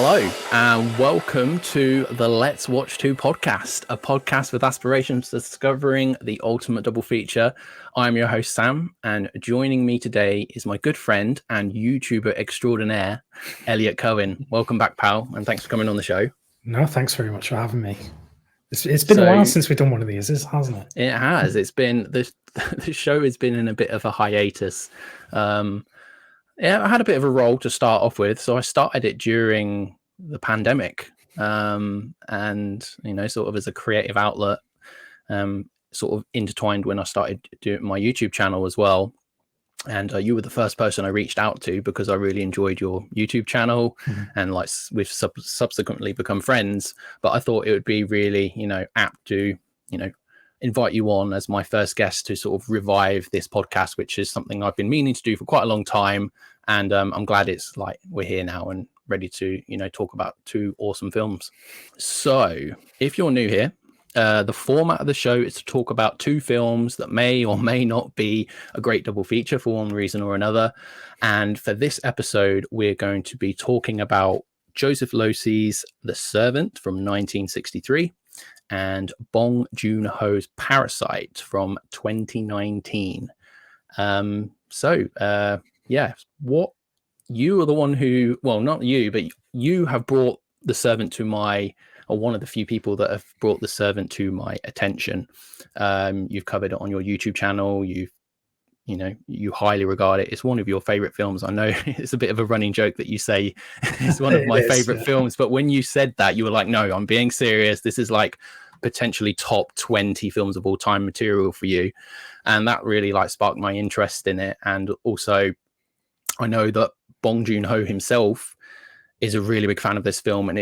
Hello, and welcome to the Let's Watch 2 podcast, a podcast with aspirations discovering the ultimate double feature. I'm your host, Sam, and joining me today is my good friend and YouTuber extraordinaire, Elliot Coen. Welcome back, pal, and thanks for coming on the show. No, thanks very much for having me. It's been a while since we've done one of these, hasn't it? It has. It's been the show has been in a bit of a hiatus. I had a bit of a role to start off with, so I started it during the pandemic, and sort of as a creative outlet, sort of intertwined when I started doing my YouTube channel as well. And you were the first person I reached out to because I really enjoyed your YouTube channel, and like we've subsequently become friends. But I thought it would be really, apt to, invite you on as my first guest to sort of revive this podcast, which is something I've been meaning to do for quite a long time. And I'm glad it's like we're here now and ready to, talk about two awesome films. So if you're new here, the format of the show is to talk about two films that may or may not be a great double feature for one reason or another. And for this episode, we're going to be talking about Joseph Losey's The Servant from 1963 and Bong Joon-ho's Parasite from 2019. What you are the one who, well, not you, but you have brought The Servant to one of the few people that have brought The Servant to my attention. You've covered it on your YouTube channel. You highly regard it. It's one of your favorite films. I know it's a bit of a running joke that you say it's one of my favorite films, but when you said that, you were like, no, I'm being serious. This is like potentially top 20 films of all time material for you. And that really like sparked my interest in it. And also I know that Bong Joon-ho himself is a really big fan of this film and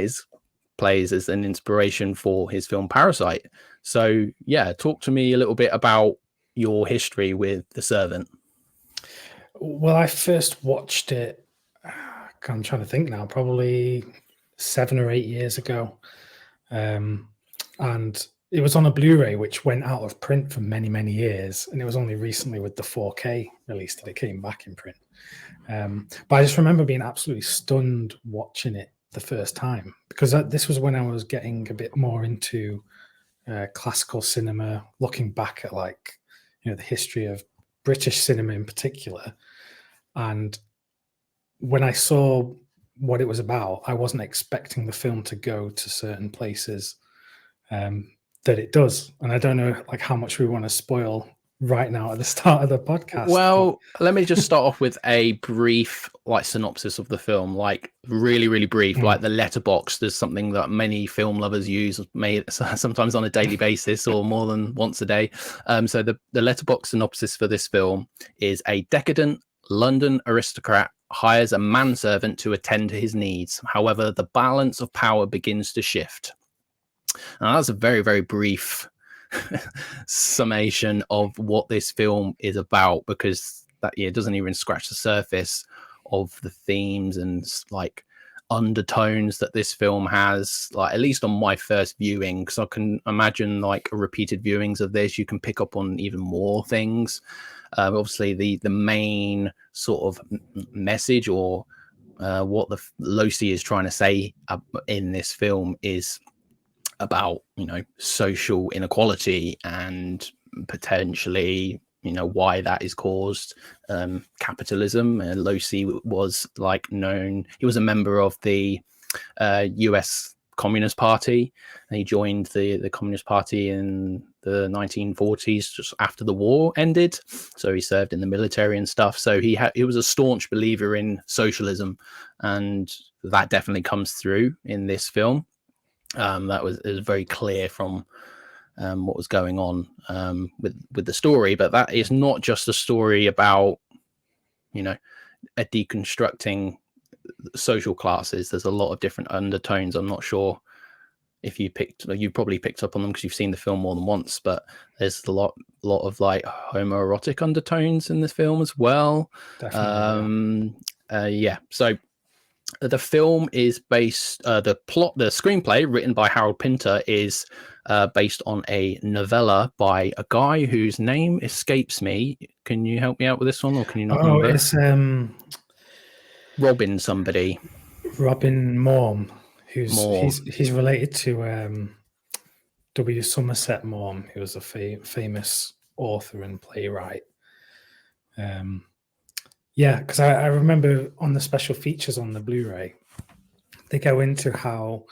plays as an inspiration for his film Parasite. So yeah, talk to me a little bit about your history with The Servant. Well, I first watched it, I'm trying to think now, probably 7 or 8 years ago. And it was on a Blu-ray, which went out of print for many, many years. And it was only recently with the 4K release that it came back in print. But I just remember being absolutely stunned watching it the first time, because this was when I was getting a bit more into classical cinema, looking back at the history of British cinema in particular. And when I saw what it was about, I wasn't expecting the film to go to certain places that it does. And I don't know how much we want to spoil right now at the start of the podcast. Well, let me just start off with a brief synopsis of the film, really, really brief. Like the letterbox, there's something that many film lovers use, sometimes on a daily basis or more than once a day. So the letterbox synopsis for this film is: a decadent London aristocrat hires a manservant to attend to his needs. However, the balance of power begins to shift. Now, that's a very, very brief summation of what this film is about, because it doesn't even scratch the surface of the themes and undertones that this film has, at least on my first viewing, because I can imagine repeated viewings of this, you can pick up on even more things. Obviously the main sort of message or what the Losey is trying to say in this film is about social inequality and potentially why that is caused. Capitalism. Losey was known, he was a member of the US Communist Party, and he joined the Communist Party in the 1940s, just after the war ended. So he served in the military and stuff. So he was a staunch believer in socialism, and that definitely comes through in this film. It was very clear from what was going on with the story. But that is not just a story about a deconstructing social classes. There's a lot of different undertones. I'm not sure if you probably picked up on them because you've seen the film more than once, but there's a lot of homoerotic undertones in this film as well. Definitely. So the film is based, the screenplay written by Harold Pinter is based on a novella by a guy whose name escapes me. Can you help me out with this one, or can you not remember? It's Robin somebody. Robin Morm, More he's related to W. Somerset Maugham, who was a famous author and playwright. Yeah, because I remember on the special features on the Blu-ray, they go into how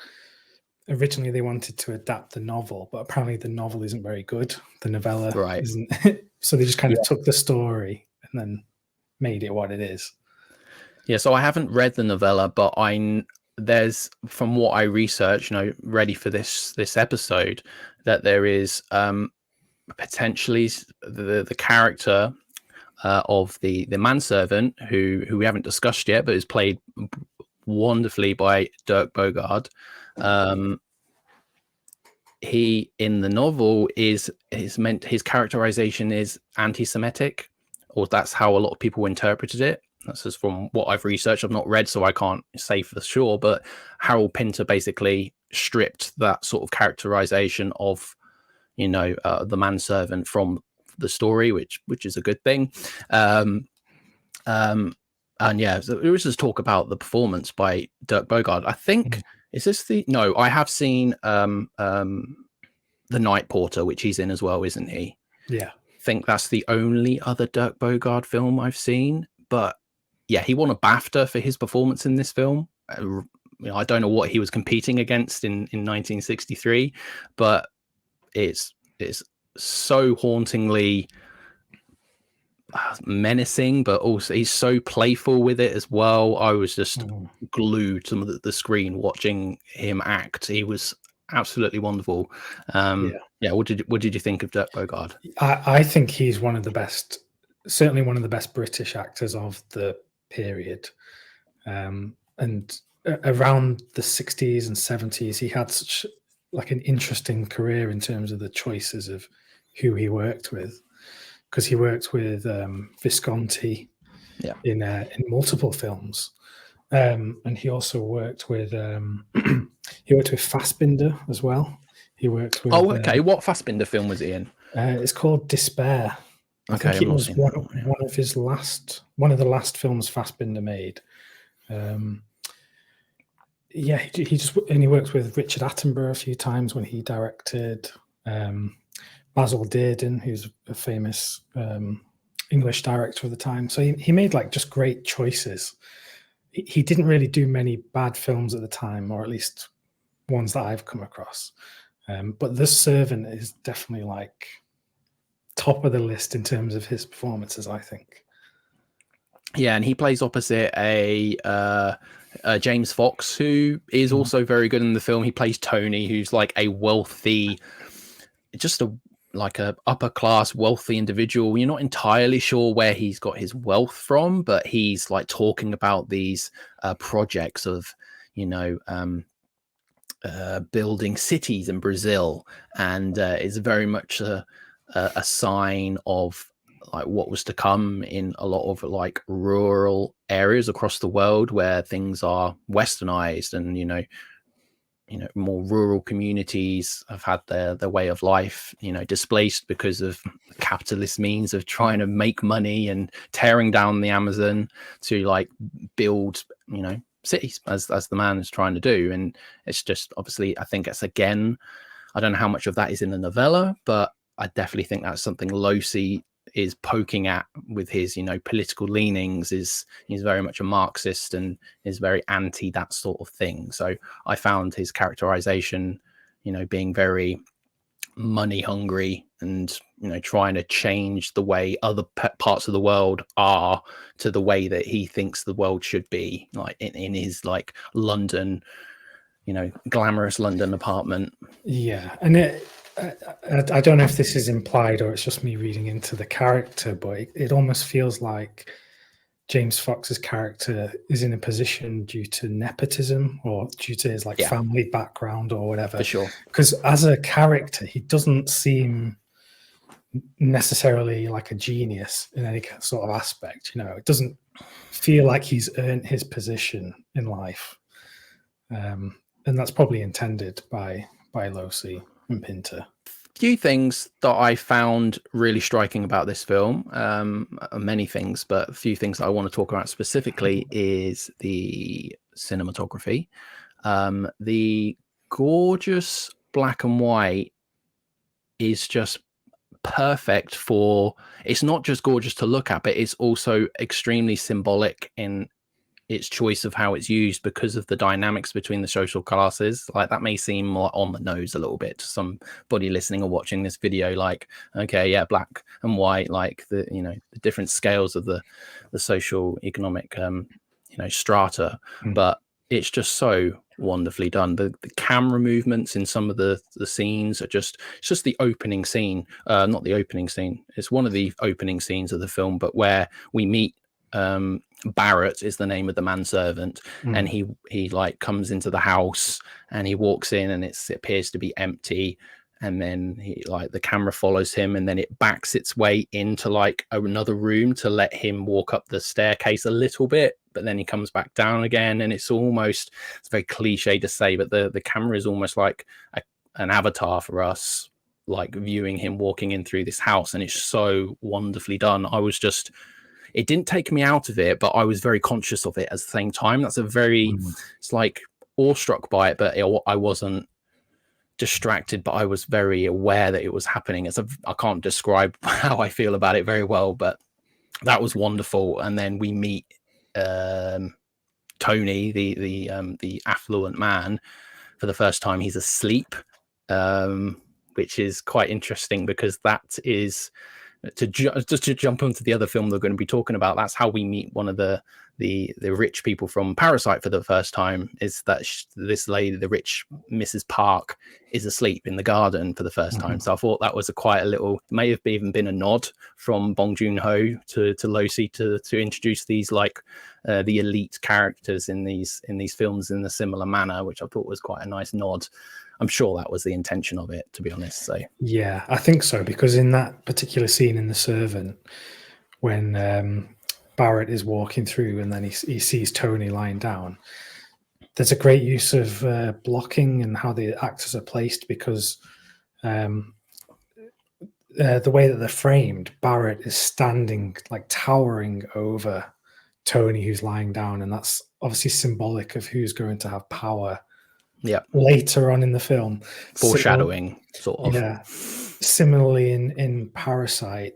originally they wanted to adapt the novel, but apparently the novel isn't very good. The novella right. isn't. So they just kind of Yeah. took the story and then made it what it is. Yeah, so I haven't read the novella, but there's, from what I researched, ready for this episode, that there is potentially the character of the manservant who we haven't discussed yet, but is played wonderfully by Dirk Bogarde. He, in the novel, is meant, his characterization is anti-Semitic, or that's how a lot of people interpreted it. That's just from what I've researched. I've not read, so I can't say for sure. But Harold Pinter basically stripped that sort of characterization of, the manservant from the story, which is a good thing. And yeah, so it was just talk about the performance by Dirk Bogarde. I think, is this the, no, I have seen The Night Porter, which he's in as well, isn't he? Yeah. I think that's the only other Dirk Bogarde film I've seen. But yeah, he won a BAFTA for his performance in this film. I don't know what he was competing against in 1963, but it's so hauntingly menacing, but also he's so playful with it as well. I was just glued to the screen watching him act. He was absolutely wonderful. Yeah. What did you think of Dirk Bogarde? I think he's one of the best, certainly one of the best British actors of the period. And around the 60s and 70s, he had such like an interesting career in terms of the choices of who he worked with, because he worked with Visconti in multiple films. And he also worked with Fassbinder as well. He worked with. Oh, okay. What Fassbinder film was he in? It's called Despair. I Okay, think it was one of the last films Fassbinder made. Yeah, he worked with Richard Attenborough a few times when he directed. Basil Dearden, who's a famous English director of the time. So he made like just great choices. He didn't really do many bad films at the time, or at least ones that I've come across. But The Servant is definitely like top of the list in terms of his performances, I think. Yeah, and he plays opposite a James Fox, who is also very good in the film. He plays Tony, who's like a wealthy, just a upper class wealthy individual. You're not entirely sure where he's got his wealth from, but he's like talking about these projects of, building cities in Brazil, and it's very much a sign of like what was to come in a lot of like rural areas across the world where things are westernized, and more rural communities have had their way of life displaced because of capitalist means of trying to make money and tearing down the Amazon to like build cities, as the man is trying to do. And it's just, obviously, I think it's, again, I don't know how much of that is in the novella, but I definitely think that's something Losi is poking at with his political leanings. He's very much a Marxist and is very anti that sort of thing. So I found his characterization being very money hungry and trying to change the way other parts of the world are to the way that he thinks the world should be, like in his like London, glamorous London apartment. Yeah, and I don't know if this is implied or it's just me reading into the character, but it almost feels like James Fox's character is in a position due to nepotism or due to his family background or whatever. For sure. Because as a character, he doesn't seem necessarily like a genius in any sort of aspect. It doesn't feel like he's earned his position in life. And that's probably intended by Losi and Pinter. Few things that I found really striking about this film, many things, but a few things that I want to talk about specifically is the cinematography. The gorgeous black and white is just perfect for, it's not just gorgeous to look at, but it's also extremely symbolic in its choice of how it's used because of the dynamics between the social classes. Like, that may seem more on the nose a little bit to somebody listening or watching this video, like, okay, yeah, black and white, like the, you know, the different scales of the social economic strata. But it's just so wonderfully done. The camera movements in some of the scenes are just, it's just the opening scene, not the opening scene, it's one of the opening scenes of the film, but where we meet Barrett is the name of the manservant, and he like comes into the house and he walks in and it appears to be empty, and then he, like, the camera follows him and then it backs its way into like another room to let him walk up the staircase a little bit, but then he comes back down again, and it's almost, it's very cliche to say, but the camera is almost like an avatar for us, like viewing him walking in through this house, and it's so wonderfully done. I was just, it didn't take me out of it, but I was very conscious of it at the same time. That's a very, it's like awestruck by it, but I wasn't distracted, but I was very aware that it was happening. I can't describe how I feel about it very well, but that was wonderful. And then we meet Tony, the affluent man, for the first time. He's asleep, which is quite interesting because that is, just to jump onto the other film they're going to be talking about, that's how we meet one of the rich people from Parasite for the first time, is that this lady, the rich Mrs. Park, is asleep in the garden for the first time. So I thought that was a quite a little, may have even been a nod from Bong Joon-ho to Losi to introduce these like the elite characters in these films in a similar manner, which I thought was quite a nice nod. I'm sure that was the intention of it, to be honest. So yeah, I think so, because in that particular scene in The Servant, when Barrett is walking through and then he sees Tony lying down, there's a great use of blocking and how the actors are placed, because the way that they're framed, Barrett is standing like towering over Tony, who's lying down, and that's obviously symbolic of who's going to have power later on in the film. Foreshadowing, sort of. Yeah. Similarly in Parasite,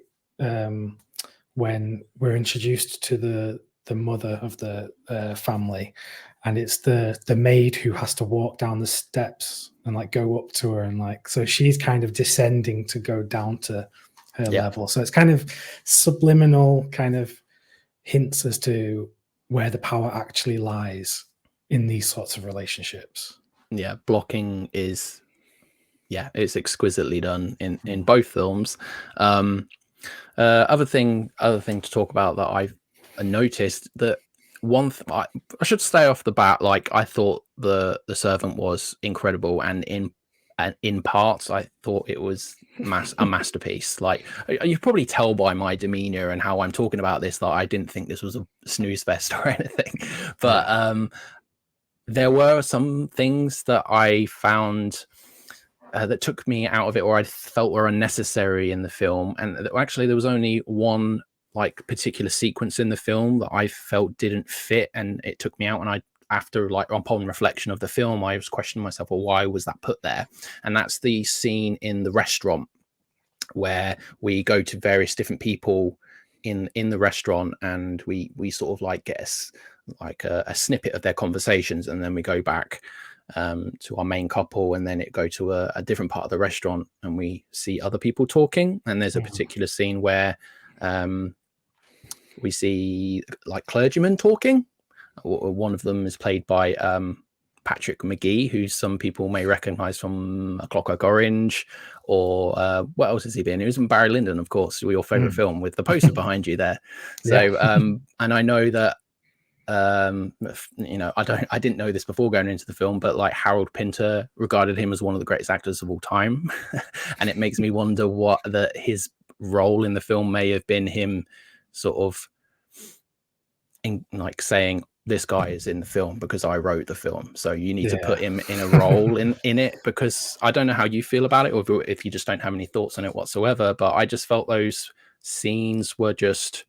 when we're introduced to the mother of the family, and it's the maid who has to walk down the steps and like go up to her, and like, so she's kind of descending to go down to her level. So it's kind of subliminal kind of hints as to where the power actually lies in these sorts of relationships. Yeah, blocking is, it's exquisitely done in both films. Other thing to talk about that I've noticed, that I should say off the bat, like, I thought the Servant was incredible, and in parts I thought it was a masterpiece. Like, you probably tell by my demeanor and how I'm talking about this that I didn't think this was a snooze fest or anything, but there were some things that I found that took me out of it, or I felt were unnecessary in the film. And actually, there was only one like particular sequence in the film that I felt didn't fit, and it took me out. And after, like, upon reflection of the film, I was questioning myself, well, why was that put there? And that's the scene in the restaurant where we go to various different people in the restaurant, and we sort of like get a snippet of their conversations, and then we go back to our main couple, and then it go to a different part of the restaurant and we see other people talking. And there's a particular scene where we see like clergymen talking. One of them is played by Patrick McGee, who some people may recognize from A Clockwork Orange, or what else has he been? He was in Barry Lyndon, of course, your favorite film, with the poster behind you there. So and I know that I didn't know this before going into the film, but like Harold Pinter regarded him as one of the greatest actors of all time. And it makes me wonder what his role in the film may have been, him sort of in like saying, this guy is in the film because I wrote the film, so you need to put him in a role in it. Because I don't know how you feel about it, or if you just don't have any thoughts on it whatsoever, but I just felt those scenes were just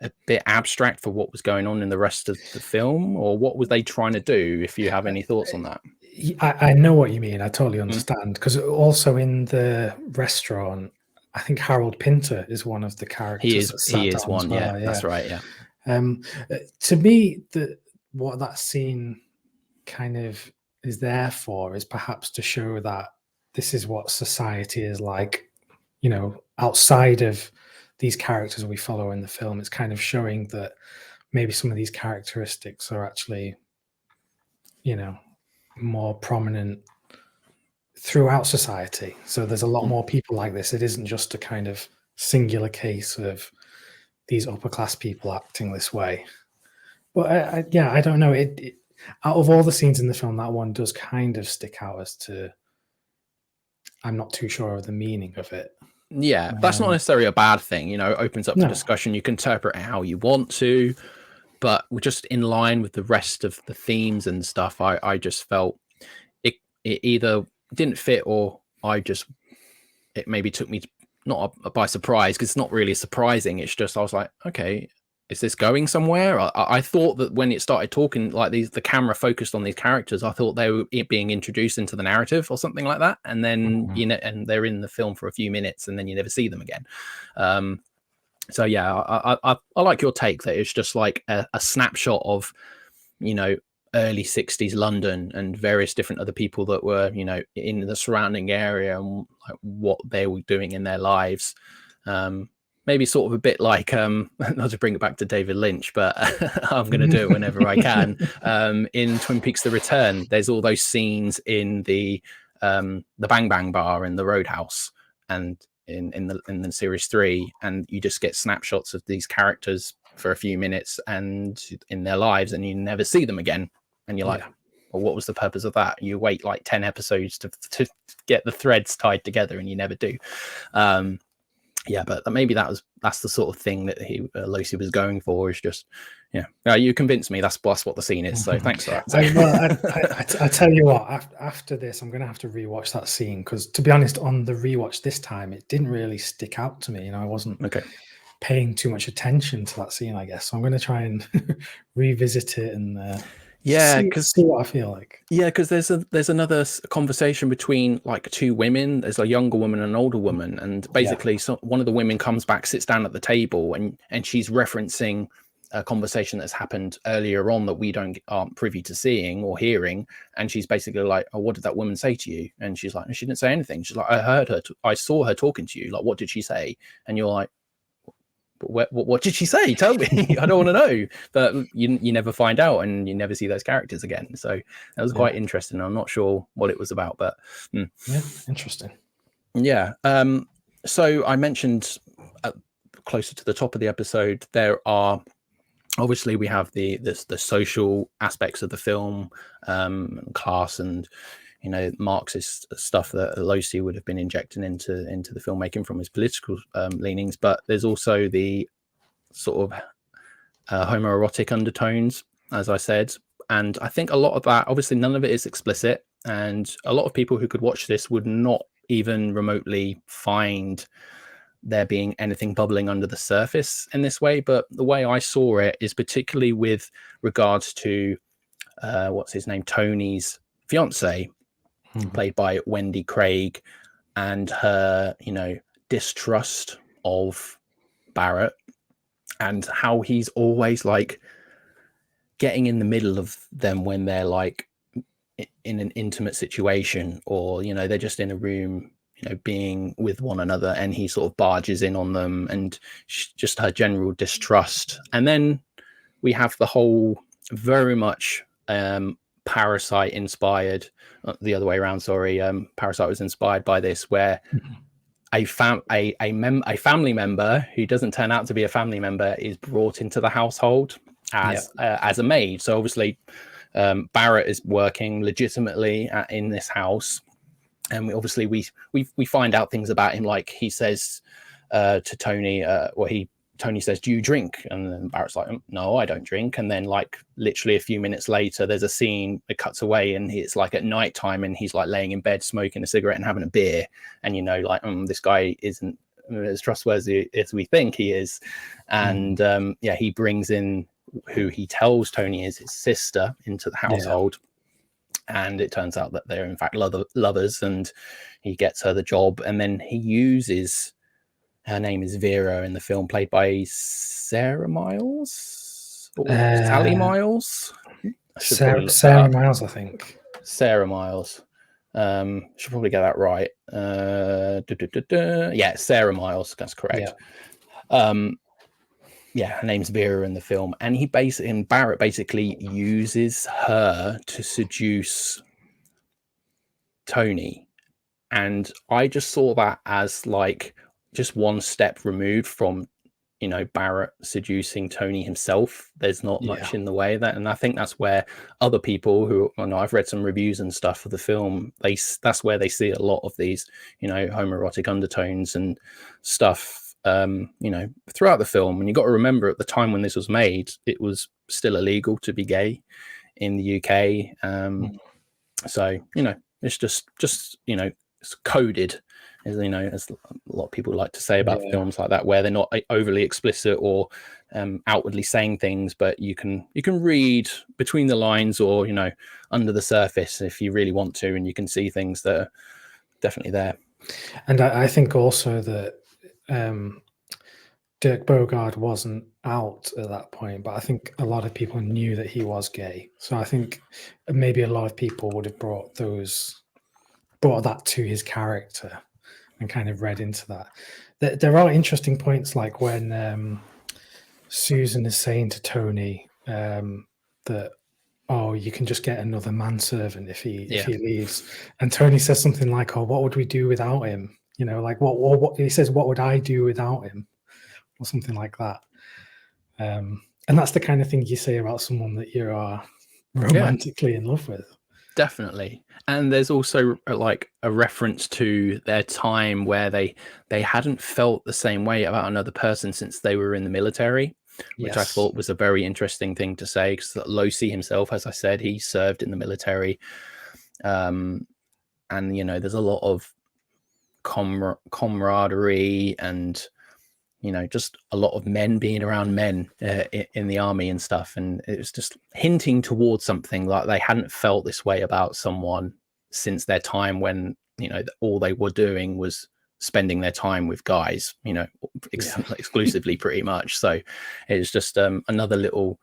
a bit abstract for what was going on in the rest of the film, or what were they trying to do? If you have any thoughts on that. I know what you mean. I totally Mm. understand, because also in the restaurant, I think Harold Pinter is one of the characters that He sat is down as one. Yeah, well. that's Yeah. right. Yeah. To me, what that scene kind of is there for is perhaps to show that this is what society is like, outside of these characters we follow in the film. It's kind of showing that maybe some of these characteristics are actually, more prominent throughout society. So there's a lot more people like this. It isn't just a kind of singular case of these upper class people acting this way. But I don't know. Out of all the scenes in the film, that one does kind of stick out as to, I'm not too sure of the meaning of it. Yeah, that's not necessarily a bad thing. It opens up for No. discussion. You can interpret it how you want to, but we're just in line with the rest of the themes and stuff. I just felt it either didn't fit, or it maybe took me not by surprise, because it's not really surprising. It's just I was like, okay, is this going somewhere? I thought that when it started talking like the camera focused on these characters, I thought they were being introduced into the narrative or something like that, and then and they're in the film for a few minutes, and then you never see them again. So yeah, I like your take that it's just like a snapshot of early 60s London and various different other people that were in the surrounding area, and like what they were doing in their lives. Maybe sort of a bit like not to bring it back to David Lynch, but I'm going to do it whenever I can. In Twin Peaks The Return, there's all those scenes in the Bang Bang Bar and the Roadhouse, and in the series 3, and you just get snapshots of these characters for a few minutes and in their lives, and you never see them again, and you're like, well, what was the purpose of that? You wait like 10 episodes to get the threads tied together, and you never do. But maybe that's the sort of thing that Lucy was going for, is just you convinced me that's what the scene is, so thanks for that. I tell you what, after this I'm gonna have to rewatch that scene, because to be honest, on the rewatch this time, it didn't really stick out to me. I wasn't paying too much attention to that scene, I guess. So I'm going to try and revisit it and see what I feel like. Yeah, because there's another conversation between like two women. There's a younger woman and an older woman, and basically one of the women comes back, sits down at the table, and she's referencing a conversation that's happened earlier on that we aren't privy to seeing or hearing. And she's basically like, oh, what did that woman say to you? And she's like, she didn't say anything. She's like, I heard her. I saw her talking to you. Like, what did she say? And you're like, but what did she say? Tell me. I don't want to know. But you never find out, and you never see those characters again. So that was quite interesting. I'm not sure what it was about, but interesting. Yeah. So I mentioned closer to the top of the episode, there are obviously we have the social aspects of the film, class, and Marxist stuff that Alosi would have been injecting into the filmmaking from his political leanings. But there's also the sort of homoerotic undertones, as I said. And I think a lot of that, obviously none of it is explicit, and a lot of people who could watch this would not even remotely find there being anything bubbling under the surface in this way. But the way I saw it is particularly with regards to what's his name, Tony's fiance, played by Wendy Craig, and her distrust of Barrett, and how he's always like getting in the middle of them when they're like in an intimate situation, or they're just in a room being with one another, and he sort of barges in on them, and just her general distrust. And then we have the whole very much Parasite inspired, the other way around, sorry, Parasite was inspired by this, where a family member who doesn't turn out to be a family member is brought into the household as a maid. So obviously Barrett is working legitimately in this house, and we find out things about him, like he says to Tony, Tony says, do you drink? And then Barrett's like, no, I don't drink. And then like literally a few minutes later, there's a scene, it cuts away, and it's like at nighttime, and he's like laying in bed smoking a cigarette and having a beer, and like this guy isn't as trustworthy as we think he is. And he brings in who he tells Tony is his sister into the household. And it turns out that they're in fact lovers, and he gets her the job. And then he uses, her name is Vera in the film, played by Sarah Miles or Sally Miles. I should probably look Sarah Miles, I think. Sarah Miles. Should probably get that right. Yeah, Sarah Miles. That's correct. Her name's Vera in the film, and Barrett basically uses her to seduce Tony. And I just saw that as like just one step removed from, Barrett seducing Tony himself. There's not much in the way of that. And I think that's where other people who, I've read some reviews and stuff for the film, that's where they see a lot of these, homoerotic undertones and stuff, throughout the film. And you got to remember, at the time when this was made, it was still illegal to be gay in the UK. So, it's just it's coded, as as a lot of people like to say about films like that, where they're not overly explicit or outwardly saying things, but you can read between the lines or under the surface if you really want to, and you can see things that are definitely there. And I think also that Dirk Bogarde wasn't out at that point, but I think a lot of people knew that he was gay. So I think maybe a lot of people would have brought that to his character and kind of read into that. There are interesting points, like when Susan is saying to Tony that, oh, you can just get another manservant if he leaves, and Tony says something like, oh, what would we do without him? Like what he says, what would I do without him, or something like that. And that's the kind of thing you say about someone that you are romantically in love with. Definitely. And there's also like a reference to their time where they hadn't felt the same way about another person since they were in the military, which I thought was a very interesting thing to say, because Losi himself, as I said, he served in the military. And there's a lot of camaraderie and just a lot of men being around men in the army and stuff. And it was just hinting towards something like they hadn't felt this way about someone since their time when, all they were doing was spending their time with guys, exclusively pretty much. So it's just another little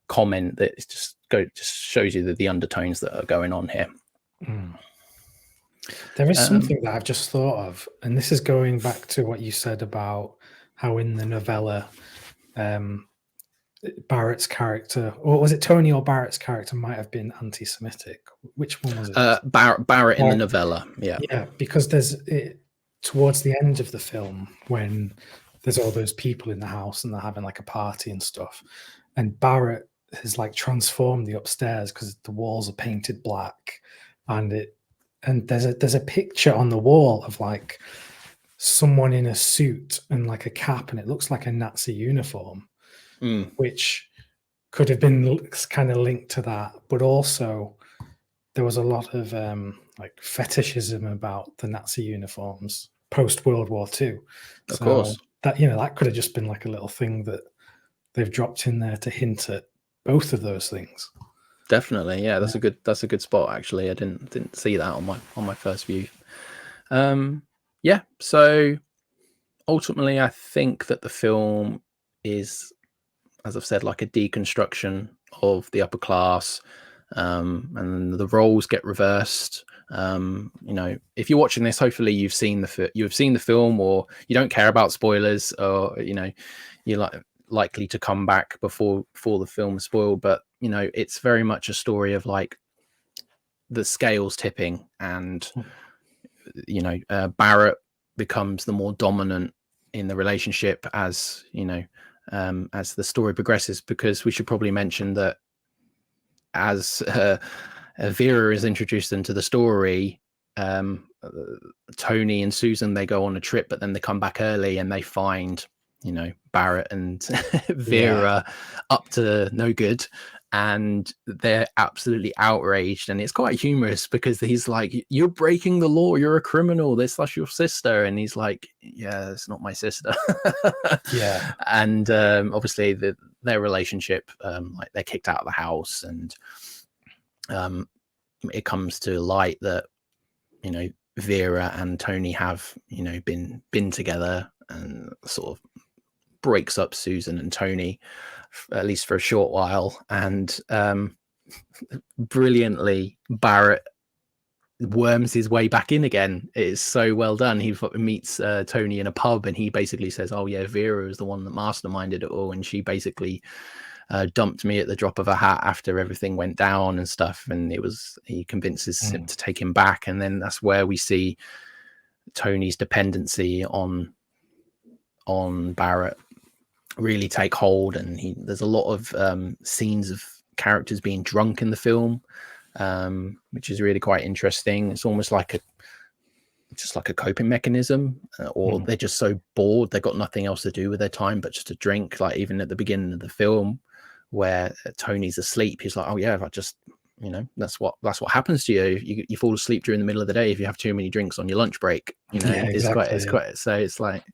comment that just shows you the undertones that are going on here. There is something that I've just thought of, and this is going back to what you said about how in the novella Barrett's character, or was it Tony or Barrett's character, might have been anti-Semitic. Which one was it? Barrett in the novella. Yeah, because there's towards the end of the film when there's all those people in the house and they're having like a party and stuff, and Barrett has like transformed the upstairs because the walls are painted black, and there's a picture on the wall of like someone in a suit and like a cap, and it looks like a Nazi uniform, which could have been kind of linked to that. But also there was a lot of like fetishism about the Nazi uniforms post World War II. Of course. That that could have just been like a little thing that they've dropped in there to hint at both of those things. Definitely, yeah. That's a good spot. Actually, I didn't see that on my first view. So ultimately, I think that the film is, as I've said, like a deconstruction of the upper class, and the roles get reversed. If you're watching this, hopefully you've seen the film, or you don't care about spoilers, or you're likely to come back before the film is spoiled. But it's very much a story of like the scales tipping, and Barrett becomes the more dominant in the relationship as the story progresses, because we should probably mention that as Vera is introduced into the story, Tony and Susan, they go on a trip, but then they come back early and they find Barrett and Vera up to no good, and they're absolutely outraged, and it's quite humorous because he's like, you're breaking the law, you're a criminal, that's your sister, and he's like, yeah, it's not my sister. Yeah. And obviously their relationship, like they're kicked out of the house, and it comes to light that, you know, Vera and Tony have, you know, been together, and sort of breaks up Susan and Tony, at least for a short while. And brilliantly, Barrett worms his way back in again. It's so well done. He meets Tony in a pub, and he basically says, oh yeah, Vera is the one that masterminded it all, and she basically dumped me at the drop of a hat after everything went down and stuff. And he convinces him to take him back, and then that's where we see Tony's dependency on Barrett really take hold. And there's a lot of scenes of characters being drunk in the film, which is really quite interesting. It's almost like a coping mechanism, or they're just so bored they've got nothing else to do with their time but just to drink. Like even at the beginning of the film where Tony's asleep, he's like, oh yeah, if I just, you know, that's what happens to you. You fall asleep during the middle of the day if you have too many drinks on your lunch break, you know. Yeah, exactly, it's quite so it's like,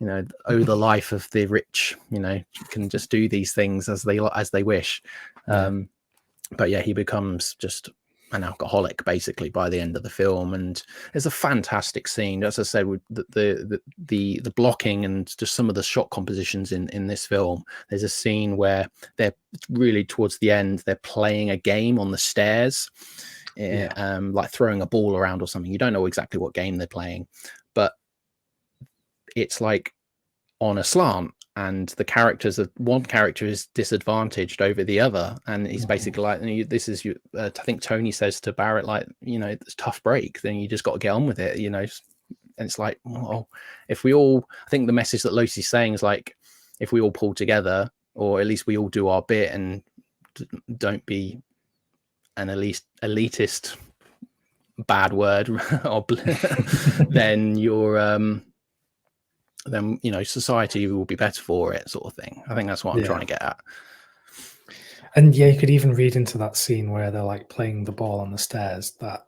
you know, the life of the rich, you know, can just do these things as they wish. But yeah, he becomes just an alcoholic basically by the end of the film. And it's a fantastic scene, as I said, with the blocking and just some of the shot compositions in this film. There's a scene where they're really towards the end, they're playing a game on the stairs, like throwing a ball around or something. You don't know exactly what game they're playing, but it's like on a slant, and one character is disadvantaged over the other, and he's basically like, this is you. I think Tony says to Barrett, like, you know, it's a tough break, then you just got to get on with it, you know. And it's like, well, if we all, I think the message that Lucy's saying is like, if we all pull together, or at least we all do our bit, and don't be an elitist, bad word, then you're then, you know, society will be better for it, sort of thing. I think that's what I'm trying to get at. And yeah, you could even read into that scene where they're like playing the ball on the stairs, that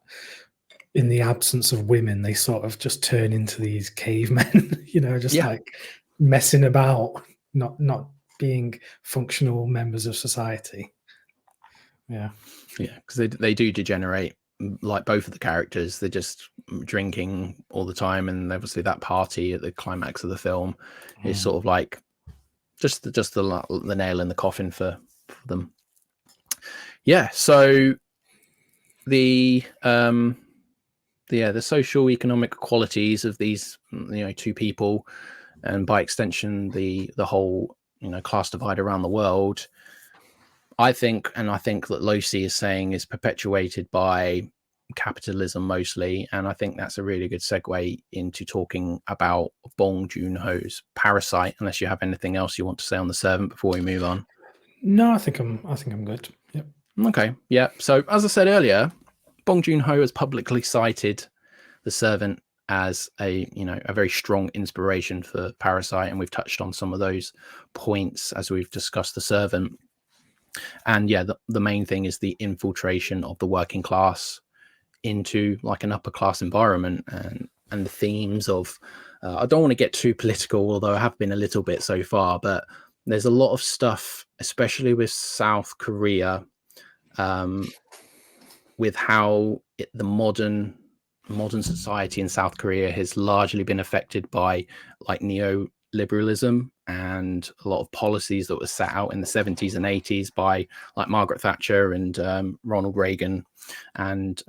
in the absence of women, they sort of just turn into these cavemen, you know, just like messing about, not being functional members of society. Yeah, because they do degenerate, like both of the characters. They're just drinking all the time, and obviously that party at the climax of the film is sort of like just the nail in the coffin for them. Yeah, so the social economic qualities of these, you know, two people, and by extension the whole, you know, class divide around the world, I think that Lucy is saying is perpetuated by capitalism mostly. And I think that's a really good segue into talking about Bong Joon-ho's Parasite, unless you have anything else you want to say on The Servant before we move on. No, I think I'm good. Yep. Okay. Yeah. So as I said earlier, Bong Joon-ho has publicly cited The Servant as a very strong inspiration for Parasite, and we've touched on some of those points as we've discussed The Servant. And yeah, the main thing is the infiltration of the working class into like an upper class environment, and the themes of I don't want to get too political, although I have been a little bit so far, but there's a lot of stuff, especially with South Korea, with how the modern society in South Korea has largely been affected by like neoliberalism and a lot of policies that were set out in the 70s and 80s by like Margaret Thatcher and Ronald Reagan and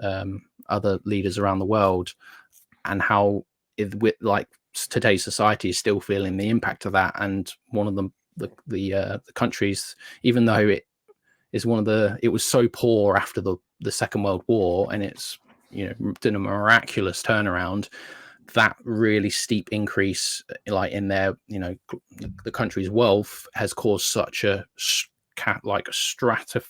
other leaders around the world, and how with like today's society is still feeling the impact of that. And one of the countries, even though it was so poor after the Second World War, and it's, you know, done a miraculous turnaround, that really steep increase like in their, you know, the country's wealth has caused such a stratospheric,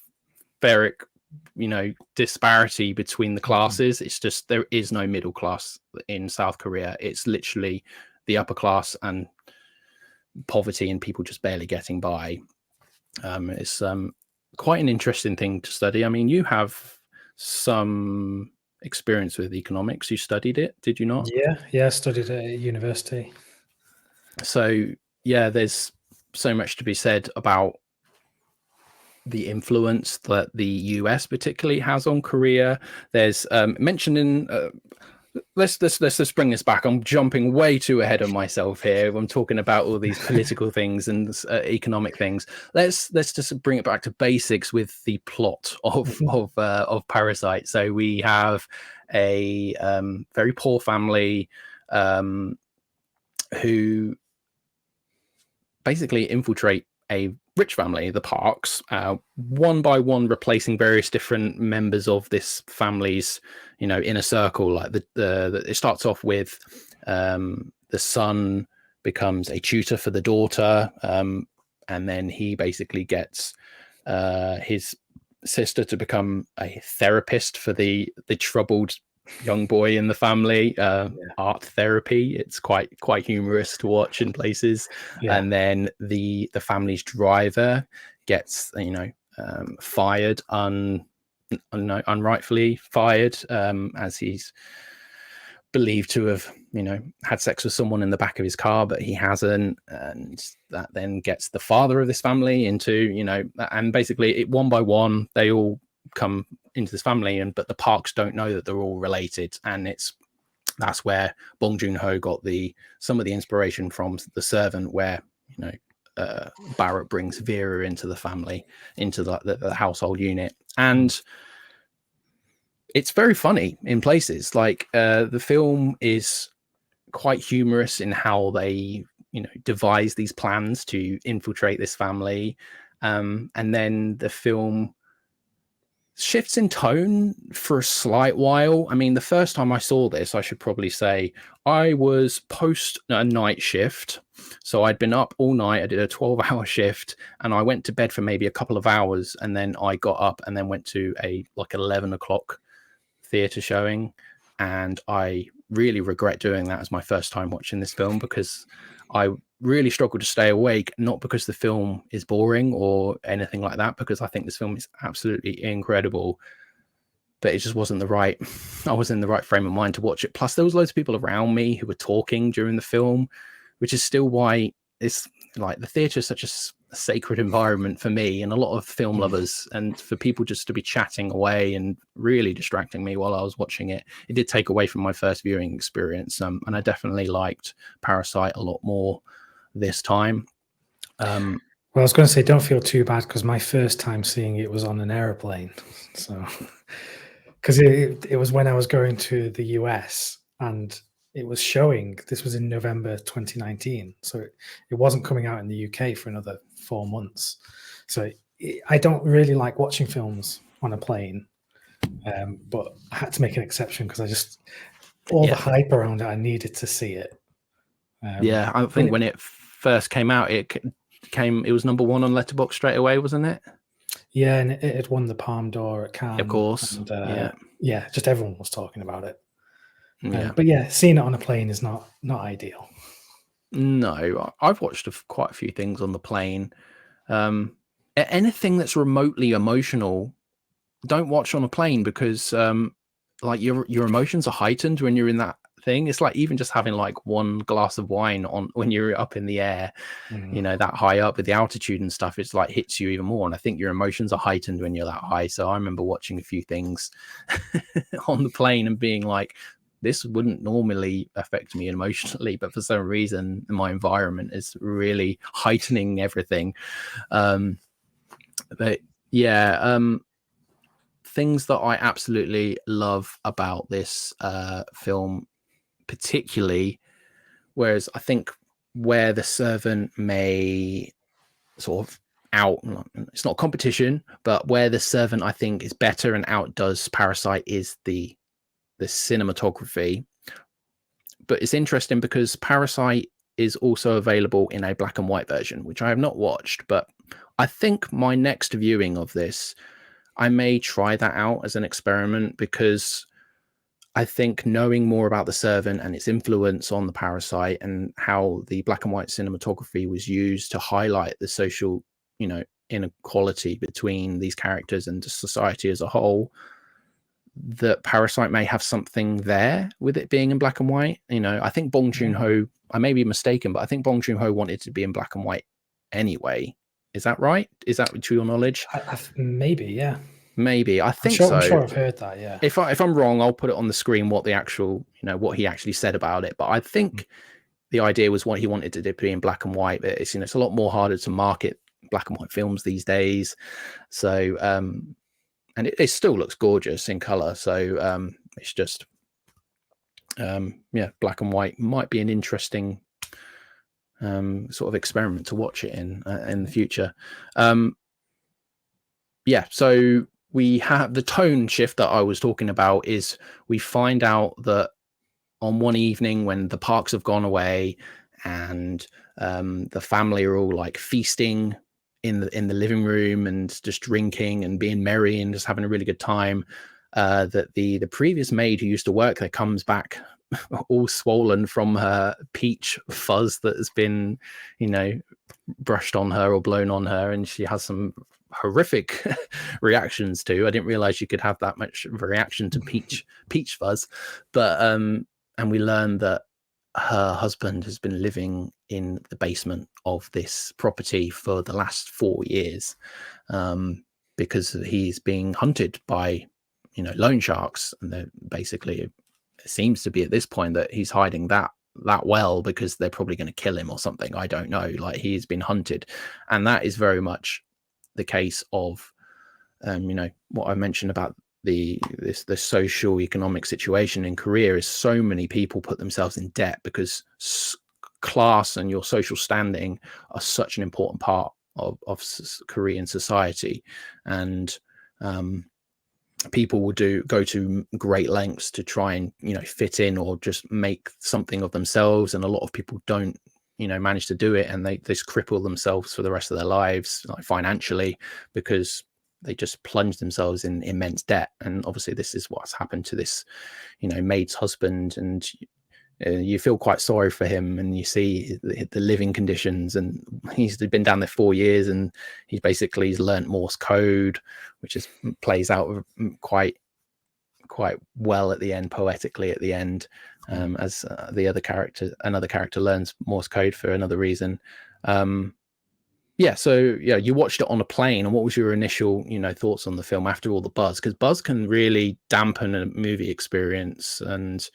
you know, disparity between the classes. It's just, there is no middle class in South Korea. It's literally the upper class and poverty and people just barely getting by. quite an interesting thing to study. I mean, you have some experience with economics. You studied it, did you not? Yeah, I studied at university. So yeah, there's so much to be said about the influence that the US particularly has on Korea. There's mentioned in let's just bring this back. I'm jumping way too ahead of myself here. I'm talking about all these political things and economic things. Let's just bring it back to basics with the plot of Parasite. So we have a very poor family um, who basically infiltrate a rich family, the Parks, one by one, replacing various different members of this family's, inner circle. Like it starts off with the son becomes a tutor for the daughter, and then he basically gets his sister to become a therapist for the troubled young boy in the family. Art therapy. It's quite humorous to watch in places. Yeah. And then the family's driver gets fired unrightfully fired, as he's believed to have had sex with someone in the back of his car, but he hasn't. And that then gets the father of this family into and basically it one by one they all come into this family, but the Parks don't know that they're all related. And that's where Bong Joon-ho got some of the inspiration from The Servant, where Barrett brings Vera into the family, into the household unit. And it's very funny in places. Like the film is quite humorous in how they devise these plans to infiltrate this family, and then the film shifts in tone for a slight while. I mean, the first time I saw this, I should probably say, I was post a night shift. So I'd been up all night. I did a 12-hour shift, and I went to bed for maybe a couple of hours, and then I got up and then went to a 11 o'clock theatre showing. And I really regret doing that as my first time watching this film, because I really struggled to stay awake, not because the film is boring or anything like that, because I think this film is absolutely incredible, but it just wasn't I was in the right frame of mind to watch it. Plus there was loads of people around me who were talking during the film, which is still why it's like the theatre is such a sacred environment for me and a lot of film lovers, and for people just to be chatting away and really distracting me while I was watching it, it did take away from my first viewing experience. And I definitely liked Parasite a lot more this time. Well, I was going to say, don't feel too bad, because my first time seeing it was on an airplane. So, because it was when I was going to the US, and it was showing. This was in November 2019, so it wasn't coming out in the UK for another 4 months. So I don't really like watching films on a plane, but I had to make an exception because the hype around it, I needed to see it. I think when it first came out, it was number one on Letterboxd straight away, wasn't it? Yeah, and it had won the Palme d'Or at Cannes. Of course. And, just everyone was talking about it. Yeah. But yeah, seeing it on a plane is not ideal. No, I've watched quite a few things on the plane. Anything that's remotely emotional, don't watch on a plane, because like your emotions are heightened when you're in that thing. It's like even just having like one glass of wine on when you're up in the air, that high up with the altitude and stuff, it's like hits you even more. And I think your emotions are heightened when you're that high. So I remember watching a few things on the plane and being like, this wouldn't normally affect me emotionally, but for some reason my environment is really heightening everything. But yeah, things that I absolutely love about this film particularly, whereas I think where The Servant may sort of it's not competition, but where The Servant I think is better and outdoes Parasite is the cinematography. But it's interesting because Parasite is also available in a black and white version, which I have not watched, but I think my next viewing of this, I may try that out as an experiment, because I think knowing more about The Servant and its influence on the Parasite and how the black and white cinematography was used to highlight the social, inequality between these characters and society as a whole, that Parasite may have something there with it being in black and white. I think Bong Joon-ho, I may be mistaken, but I think Bong Joon-ho wanted to be in black and white anyway. Is that right? Is that to your knowledge? Maybe, yeah. Maybe. I think so. I'm sure I've heard that, yeah. If I'm wrong, I'll put it on the screen what the actual, what he actually said about it. But I think the idea was what he wanted to be in black and white. But it's a lot more harder to market black and white films these days. So and it still looks gorgeous in color. So it's just black and white might be an interesting sort of experiment to watch it in the future. So we have the tone shift that I was talking about. Is we find out that on one evening when the parks have gone away and the family are all like feasting in the living room and just drinking and being merry and just having a really good time, that the previous maid who used to work there comes back all swollen from her peach fuzz that has been brushed on her or blown on her, and she has some horrific reactions to. I didn't realize you could have that much of a reaction to peach fuzz. But and we learned that her husband has been living in the basement of this property for the last 4 years, because he's being hunted by loan sharks. And basically it seems to be at this point that he's hiding that well because they're probably going to kill him or something. I don't know. Like, he's been hunted, and that is very much the case of what I mentioned about the social economic situation in Korea. Is so many people put themselves in debt because class and your social standing are such an important part of Korean society, and people will go to great lengths to try and fit in or just make something of themselves, and a lot of people don't manage to do it, and they just cripple themselves for the rest of their lives, like financially, because they just plunge themselves in immense debt. And obviously this is what's happened to this maid's husband, and you feel quite sorry for him, and you see the living conditions, and he's been down there 4 years, and he's learnt Morse code, which plays out quite well at the end, poetically at the end, as another character learns Morse code for another reason. You watched it on a plane, and what was your initial thoughts on the film after all the buzz? Because buzz can really dampen a movie experience, and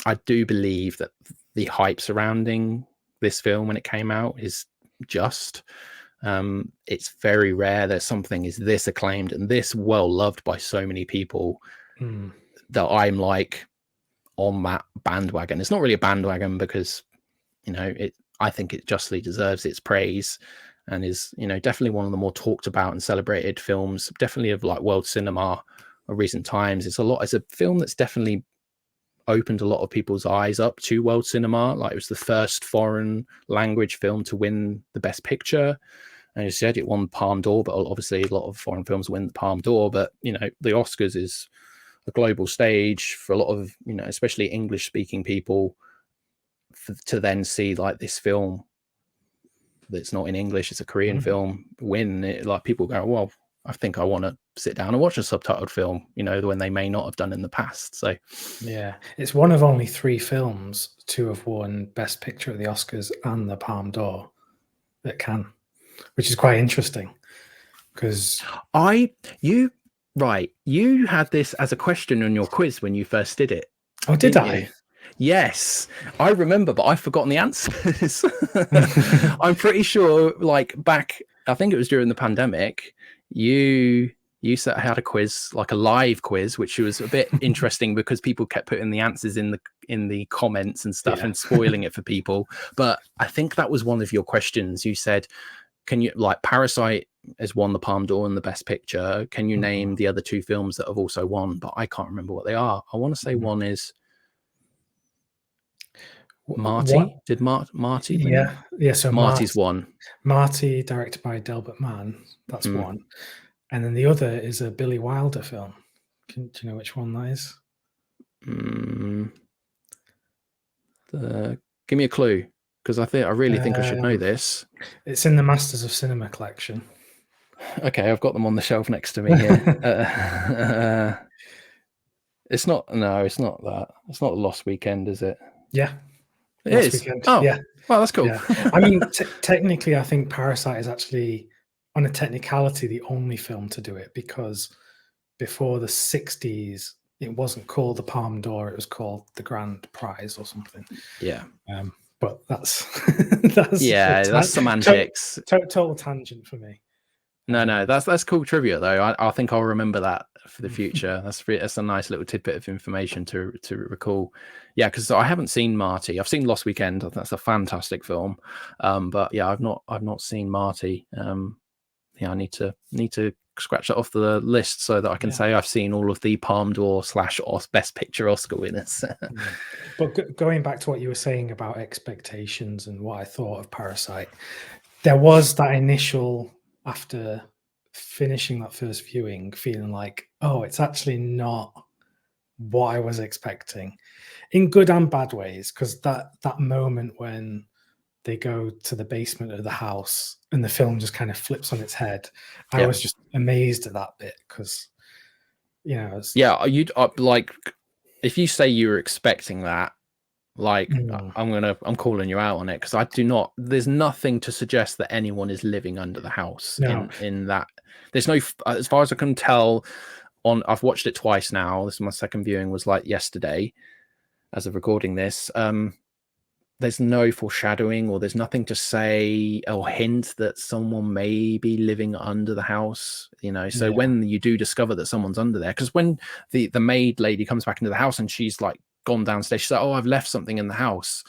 I do believe that the hype surrounding this film when it came out is just it's very rare that something is this acclaimed and this well loved by so many people that I'm like on that bandwagon. It's not really a bandwagon because I think it justly deserves its praise, and is definitely one of the more talked about and celebrated films, definitely of like world cinema of recent times. It's a film that's definitely opened a lot of people's eyes up to world cinema. Like, it was the first foreign language film to win the best picture, and you said it won Palme d'Or, but obviously a lot of foreign films win the Palme d'Or. But the Oscars is a global stage for a lot of especially English speaking people, to then see like this film that's not in English, it's a Korean film, win it. Like, people go, well, I think I want to sit down and watch a subtitled film, when they may not have done in the past. So yeah, it's one of only 3 films to have won Best Picture at the Oscars and the Palme d'Or at Cannes, which is quite interesting. Because you had this as a question on your quiz when you first did it. Oh, did I? You? Yes, I remember, but I've forgotten the answers. I'm pretty sure, like, back, I think it was during the pandemic, you had a quiz, like a live quiz, which was a bit interesting because people kept putting the answers in the comments and stuff, and spoiling it for people. But I think that was one of your questions. You said, can you, like, Parasite has won the Palme d'Or and the Best Picture, can you name the other 2 films that have also won? But I can't remember what they are. I want to say one is Marty. What? Did Marty win? Yeah. So Marty's one. Marty, directed by Delbert Mann. That's one. And then the other is a Billy Wilder film. Do you know which one that is? Give me a clue. Because I really think I should know this. It's in the Masters of Cinema collection. Okay, I've got them on the shelf next to me here. It's not. No, it's not that. It's not Lost Weekend, is it? Yeah, It Last is. Weekend. Oh, Yeah, well, that's cool. yeah. I mean, technically, I think Parasite is actually, on a technicality, the only film to do it, because before the 60s, it wasn't called the Palme d'Or, it was called the Grand Prize or something. Yeah. But that's That's semantics. total tangent for me. No, that's cool trivia though. I think I'll remember that for the future. That's a nice little tidbit of information to recall. Yeah, because I haven't seen Marty. I've seen Lost Weekend. That's a fantastic film. But yeah, I've not seen Marty. Yeah, I need to scratch that off the list so that I can say I've seen all of the Palme d'Or / Best Picture Oscar winners. But going back to what you were saying about expectations and what I thought of Parasite, there was that initial, after finishing that first viewing, feeling like, oh, it's actually not what I was expecting, in good and bad ways. Because that moment when they go to the basement of the house and the film just kind of flips on its head, I was just amazed at that bit, because you'd like, if you say you were expecting that, like, I'm calling you out on it, because I do not. There's nothing to suggest that anyone is living under the house. No. In that, there's no, as far as I can tell. I've watched it twice now. This is my second viewing, was like yesterday, as of recording this. There's no foreshadowing, or there's nothing to say or hint that someone may be living under the house, so when you do discover that someone's under there, because when the maid lady comes back into the house and she's like gone downstairs, she's like, oh, I've left something in the house,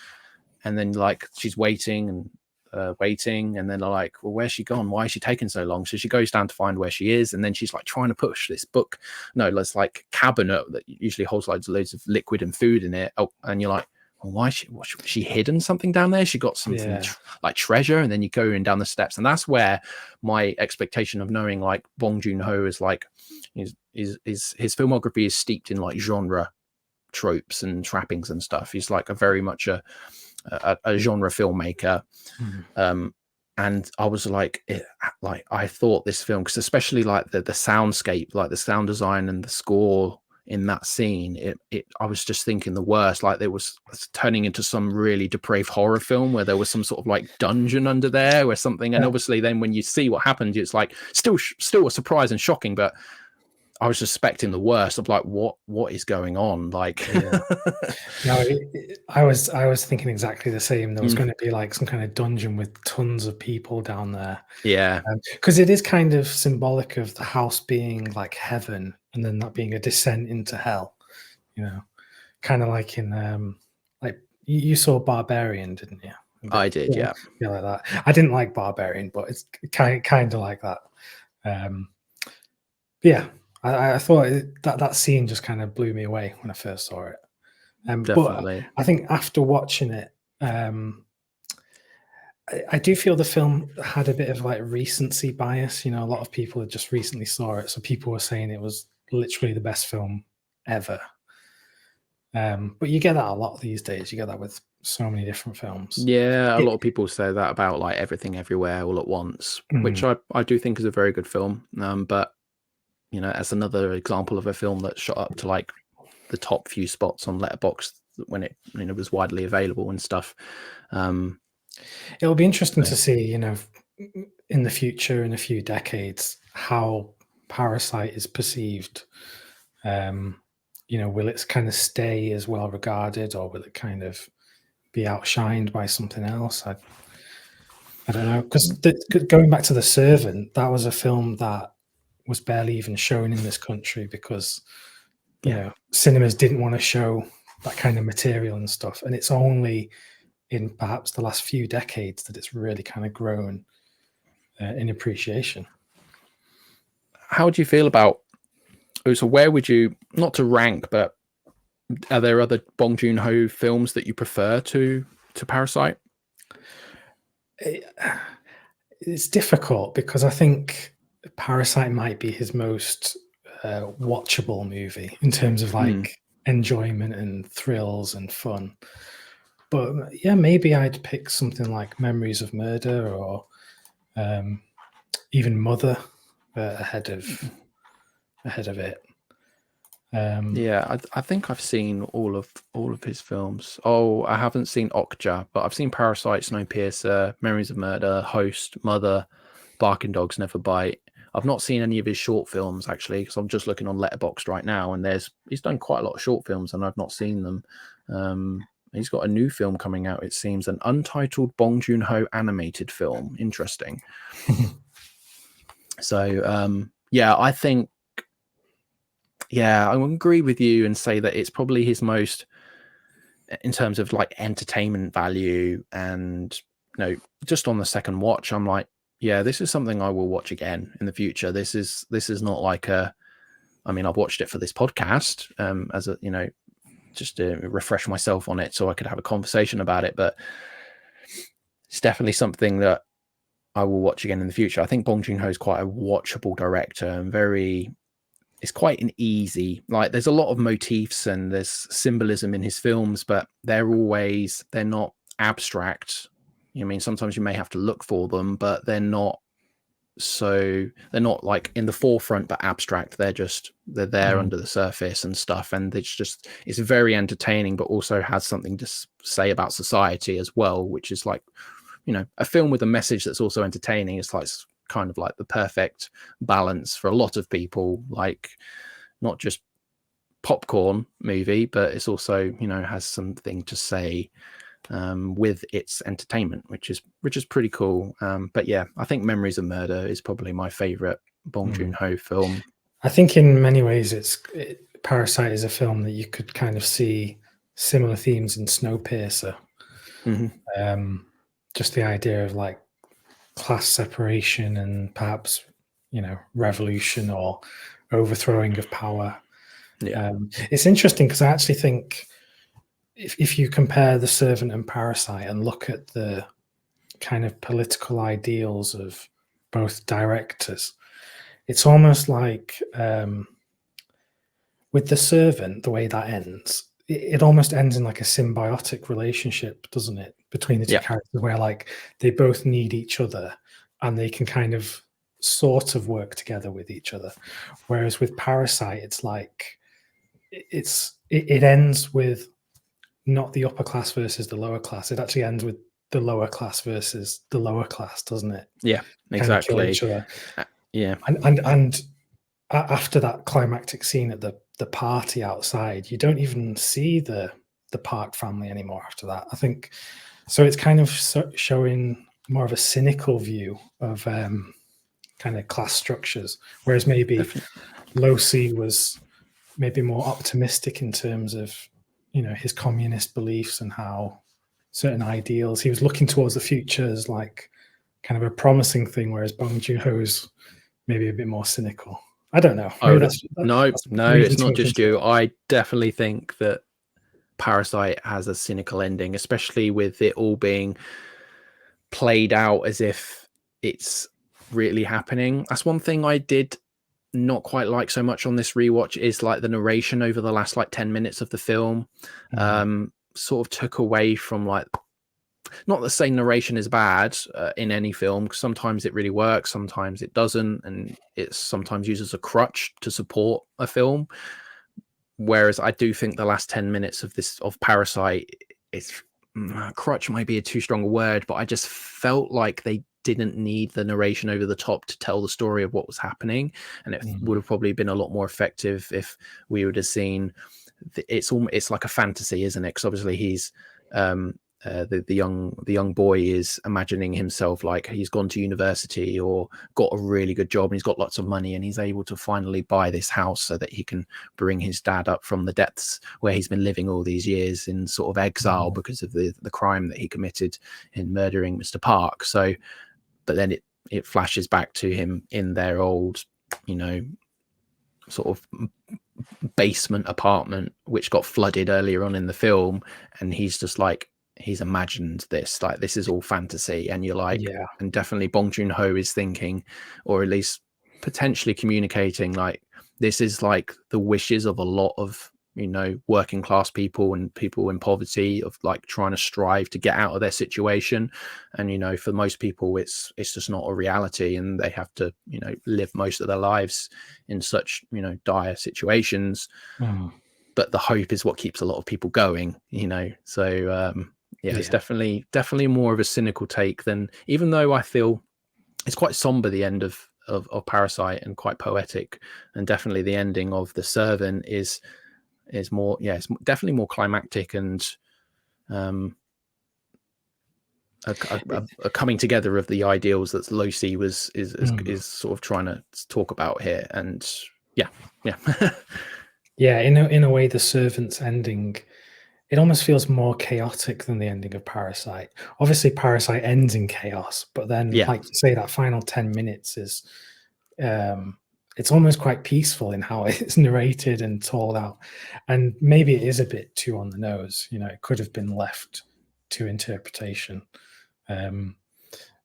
and then like she's waiting, and then they're like, well, where's she gone? Why is she taking so long? So she goes down to find where she is, and then she's like trying to push this it's like cabinet that usually holds loads of liquid and food in it. Oh, and you're like, well, why she hidden something down there? She got something like treasure. And then you go in down the steps, and that's where my expectation of knowing like Bong Joon-ho is like, is his filmography is steeped in like genre tropes and trappings and stuff. He's like very much a genre filmmaker. And I was like, I thought this film, because especially like the soundscape, like the sound design and the score in that scene, I was just thinking the worst. Like, it was turning into some really depraved horror film where there was some sort of like dungeon under there or something. And obviously then when you see what happened, it's like still a surprise and shocking, but I was suspecting the worst of like, what is going on? Like, no, I was thinking exactly the same. There was going to be like some kind of dungeon with tons of people down there. Yeah, because it is kind of symbolic of the house being like heaven, and then that being a descent into hell. Kind of like in like you saw Barbarian, didn't you? I did, yeah, like that. I didn't like Barbarian, but it's kind of like that. Yeah. I thought that scene just kind of blew me away when I first saw it. definitely. But I think after watching it, I do feel the film had a bit of like recency bias. A lot of people had just recently saw it, so people were saying it was literally the best film ever. But you get that a lot these days. You get that with so many different films. Yeah, a lot of people say that about like Everything Everywhere All at Once, which I do think is a very good film. But as another example of a film that shot up to like the top few spots on Letterboxd when it was widely available and stuff. It'll be interesting to see, in the future, in a few decades, how Parasite is perceived. Will it kind of stay as well regarded, or will it kind of be outshined by something else? I don't know. Because going back to The Servant, that was a film that was barely even shown in this country because cinemas didn't want to show that kind of material and stuff. And it's only in perhaps the last few decades that it's really kind of grown in appreciation. How do you feel about, so where would you, not to rank, but are there other Bong Joon-ho films that you prefer to Parasite? It's difficult because I think Parasite might be his most watchable movie in terms of like enjoyment and thrills and fun. But yeah, maybe I'd pick something like Memories of Murder or even Mother ahead of it. Yeah, I think I've seen all of his films. Oh, I haven't seen Okja, but I've seen Parasite, Snowpiercer, Memories of Murder, Host, Mother, Barking Dogs Never Bite. I've not seen any of his short films actually, because I'm just looking on Letterboxd right now, and he's done quite a lot of short films, and I've not seen them. He's got a new film coming out, it seems, an untitled Bong Joon-ho animated film. Interesting. So yeah, I think, yeah, I would agree with you and say that it's probably his most, in terms of like entertainment value, and just on the second watch, I'm like, yeah, this is something I will watch again in the future. This is not like I mean, I've watched it for this podcast, as a, just to refresh myself on it so I could have a conversation about it, but it's definitely something that I will watch again in the future. I think Bong Joon-ho is quite a watchable director, and it's quite an easy, like, there's a lot of motifs and there's symbolism in his films, but they're not abstract. I mean, sometimes you may have to look for them, but they're not like in the forefront but abstract. They're there under the surface and stuff, and it's very entertaining, but also has something to say about society as well, which is like, a film with a message that's also entertaining. It's like kind of like the perfect balance for a lot of people, like not just popcorn movie, but it's also, has something to say with its entertainment, which is pretty cool. But yeah, I think Memories of Murder is probably my favorite Bong Joon-ho film. I think in many ways Parasite is a film that you could kind of see similar themes in Snowpiercer. Just the idea of like class separation and perhaps, revolution or overthrowing of power. Yeah. It's interesting because I actually think if you compare The Servant and Parasite and look at the kind of political ideals of both directors, it's almost like with The Servant, the way that ends, it almost ends in like a symbiotic relationship, doesn't it, between the two characters, where like they both need each other and they can kind of sort of work together with each other. Whereas with Parasite, it's like it ends with not the upper class versus the lower class. It actually ends with the lower class versus the lower class, doesn't it? Yeah, exactly. Kind of kill each other. Yeah, and after that climactic scene at the party outside, you don't even see the Park family anymore after that. I think so. It's kind of showing more of a cynical view of kind of class structures, whereas maybe Losi was maybe more optimistic in terms of his communist beliefs and how certain ideals he was looking towards the future as like kind of a promising thing, whereas Bong Joon-ho is maybe a bit more cynical. I don't know. No, it's not just you. I definitely think that Parasite has a cynical ending, especially with it all being played out as if it's really happening. That's one thing I did not quite like so much on this rewatch, is like the narration over the last like 10 minutes of the film sort of took away from, like, not that saying narration is bad in any film, because sometimes it really works, sometimes it doesn't, and it sometimes uses a crutch to support a film. Whereas I do think the last 10 minutes of Parasite, it's crutch might be a too strong a word, but I just felt like they didn't need the narration over the top to tell the story of what was happening, and it would have probably been a lot more effective if we would have seen it's like a fantasy, isn't it? Because obviously he's the young boy is imagining himself like he's gone to university or got a really good job and he's got lots of money and he's able to finally buy this house so that he can bring his dad up from the depths where he's been living all these years in sort of exile because of the crime that he committed in murdering Mr. Park. So, but then it flashes back to him in their old, sort of basement apartment, which got flooded earlier on in the film. And he's just like, he's imagined this, like, this is all fantasy. And you're like, and definitely Bong Joon-ho is thinking, or at least potentially communicating, like, this is like the wishes of a lot of working class people and people in poverty, of like trying to strive to get out of their situation. And for most people it's just not a reality, and they have to live most of their lives in such dire situations. But the hope is what keeps a lot of people going. So it's definitely more of a cynical take, than, even though I feel it's quite somber, the end of Parasite, and quite poetic, and definitely the ending of The Servant is more, it's definitely more climactic, and a coming together of the ideals that Lucy is sort of trying to talk about here. And yeah in a way, The Servant's ending, it almost feels more chaotic than the ending of Parasite. Obviously, Parasite ends in chaos, but then, like you say, that final 10 minutes is, it's almost quite peaceful in how it's narrated and told out. And maybe it is a bit too on the nose. It could have been left to interpretation.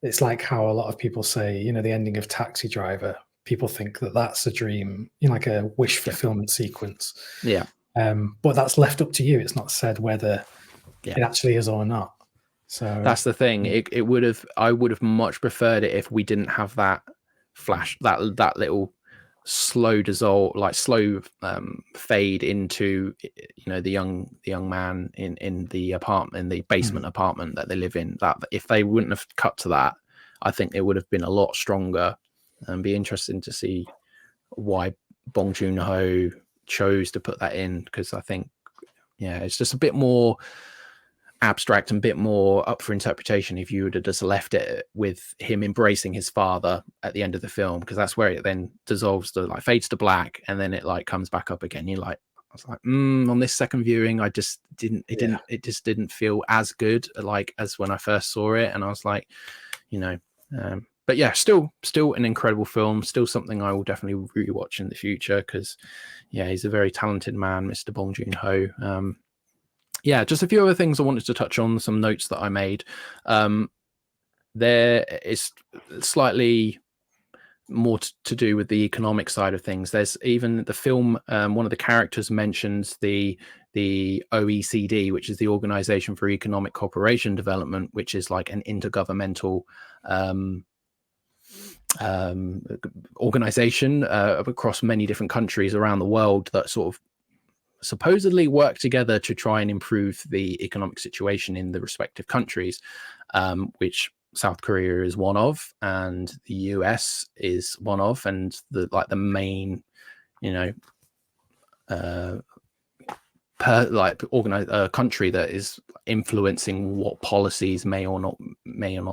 It's like how a lot of people say, the ending of Taxi Driver, people think that that's a dream, like a wish fulfillment sequence. But that's left up to you. It's not said whether it actually is or not. So that's the thing. I would have much preferred it if we didn't have that flash, that little slow dissolve, like slow fade into the young man in the apartment, in the basement apartment that they live in. That if they wouldn't have cut to that, I think it would have been a lot stronger. And be interesting to see why Bong Joon-ho chose to put that in, because I think it's just a bit more abstract and a bit more up for interpretation if you would have just left it with him embracing his father at the end of the film, because that's where it then dissolves, to like fades to black, and then it like comes back up again. You're like, I was like, on this second viewing, I just didn't it just didn't feel as good like as when I first saw it. And I was like, but yeah, still an incredible film, still something I will definitely rewatch in the future, because he's a very talented man, Mr. Bong Joon-ho. Just a few other things I wanted to touch on, some notes that I made. There is slightly more to do with the economic side of things. There's even the film, one of the characters mentions the OECD, which is the Organization for Economic Cooperation Development, which is like an intergovernmental organization across many different countries around the world that sort of supposedly work together to try and improve the economic situation in the respective countries, which South Korea is one of, and the US is one of, and the main, country that is influencing what policies may or not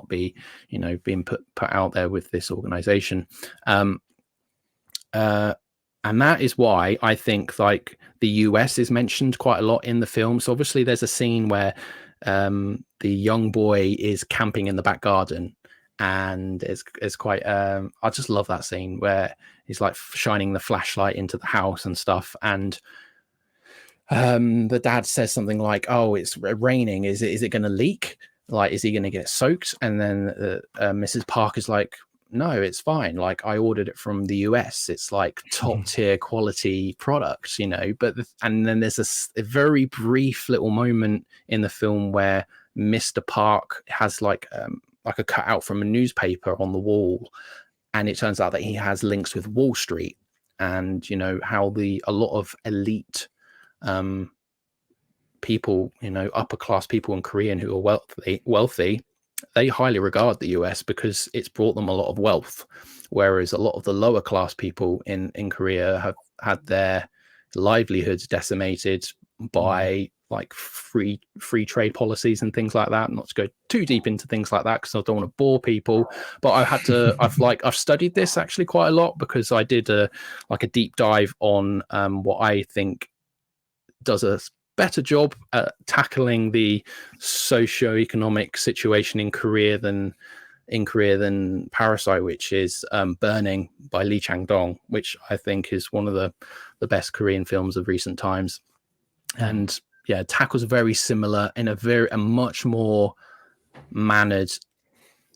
be, being put out there with this organization. And that is why I think like the US is mentioned quite a lot in the film. So obviously there's a scene where the young boy is camping in the back garden, and it's quite I just love that scene where he's like shining the flashlight into the house and stuff, and the dad says something like, "Oh, it's raining. Is it going to leak? Like, is he going to get soaked?" And then Mrs. Parker's like, "No, it's fine. Like, I ordered it from the US. It's like top tier quality products, But and then there's a very brief little moment in the film where Mr. Park has like a cutout from a newspaper on the wall, and it turns out that he has links with Wall Street, and how a lot of elite people, upper class people in Korea who are wealthy, they highly regard the US because it's brought them a lot of wealth, whereas a lot of the lower class people in Korea have had their livelihoods decimated by like free trade policies and things like that. Not to go too deep into things like that because I don't want to bore people, but I've studied this actually quite a lot, because I did a deep dive on what I think does a better job at tackling the socio-economic situation in Korea than Parasite, which is Burning by Lee Chang-dong, which I think is one of the best Korean films of recent times. And tackles very similar in a much more mannered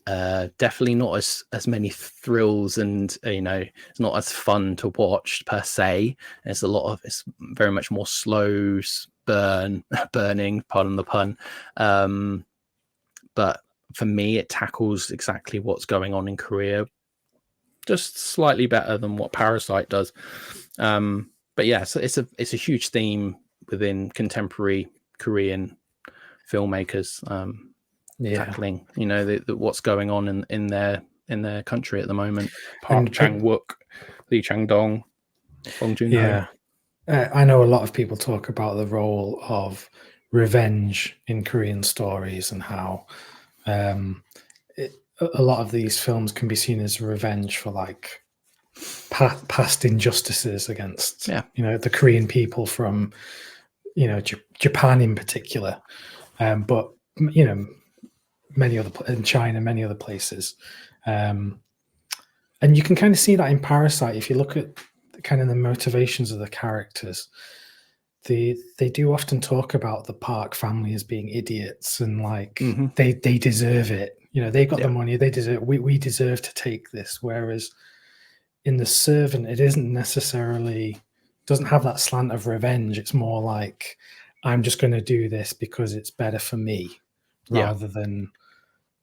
Definitely not as many thrills, and it's not as fun to watch per se. It's very much more slow burning, pardon the pun. But for me, it tackles exactly what's going on in Korea, just slightly better than what Parasite does. But yeah, so it's a huge theme within contemporary Korean filmmakers, tackling what's going on in their country at the moment. Park And Chang-wook, Lee Chang-dong, Bong Joon-ho. yeah, I know a lot of people talk about the role of revenge in Korean stories and how a lot of these films can be seen as revenge for like past injustices against the Korean people from Japan in particular, but many other in China, many other places, and you can kind of see that in Parasite if you look at kind of the motivations of the characters. They do often talk about the Park family as being idiots and like they deserve it. They got the money, they deserve. We deserve to take this. Whereas in The Servant, it isn't necessarily doesn't have that slant of revenge. It's more like I'm just going to do this because it's better for me, rather than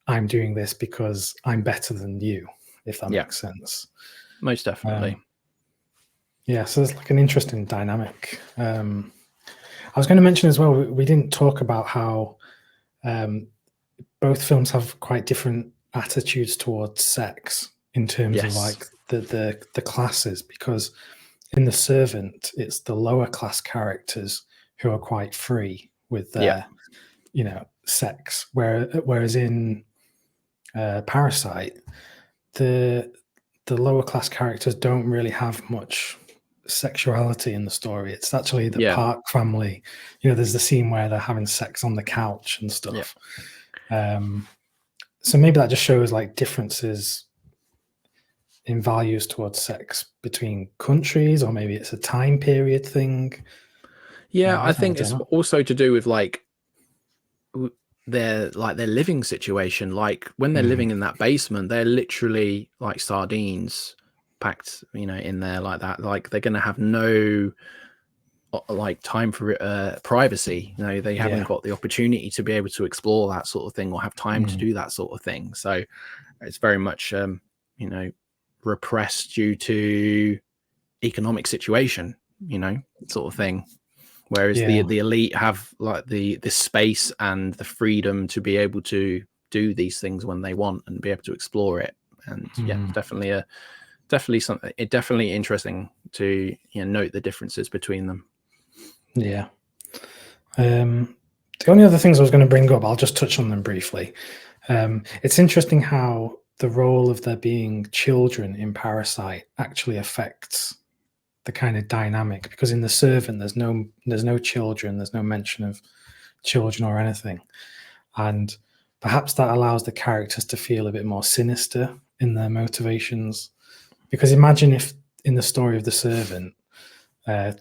I'm doing this because I'm better than you. If that makes sense. Most definitely. So it's like an interesting dynamic. I was going to mention as well, we didn't talk about how both films have quite different attitudes towards sex in terms of like the classes, because in The Servant, it's the lower class characters who are quite free with their, sex, whereas in Parasite, the lower class characters don't really have much sexuality in the story. It's actually the Park family. There's the scene where they're having sex on the couch and stuff. So maybe that just shows like differences in values towards sex between countries, or maybe it's a time period thing. I think it's also to do with like their living situation. Like when they're living in that basement, they're literally like sardines packed in there like that. Like they're gonna have no like time for privacy. They haven't got the opportunity to be able to explore that sort of thing or have time to do that sort of thing. So it's very much repressed due to economic situation, sort of thing. Whereas the elite have like the space and the freedom to be able to do these things when they want and be able to explore it. And definitely something. It's definitely interesting to note the differences between them. The only other things I was going to bring up, I'll just touch on them briefly. It's interesting how the role of there being children in Parasite actually affects the kind of dynamic, because in The Servant there's no children, there's no mention of children or anything, and perhaps that allows the characters to feel a bit more sinister in their motivations. Because imagine if in the story of The Servant,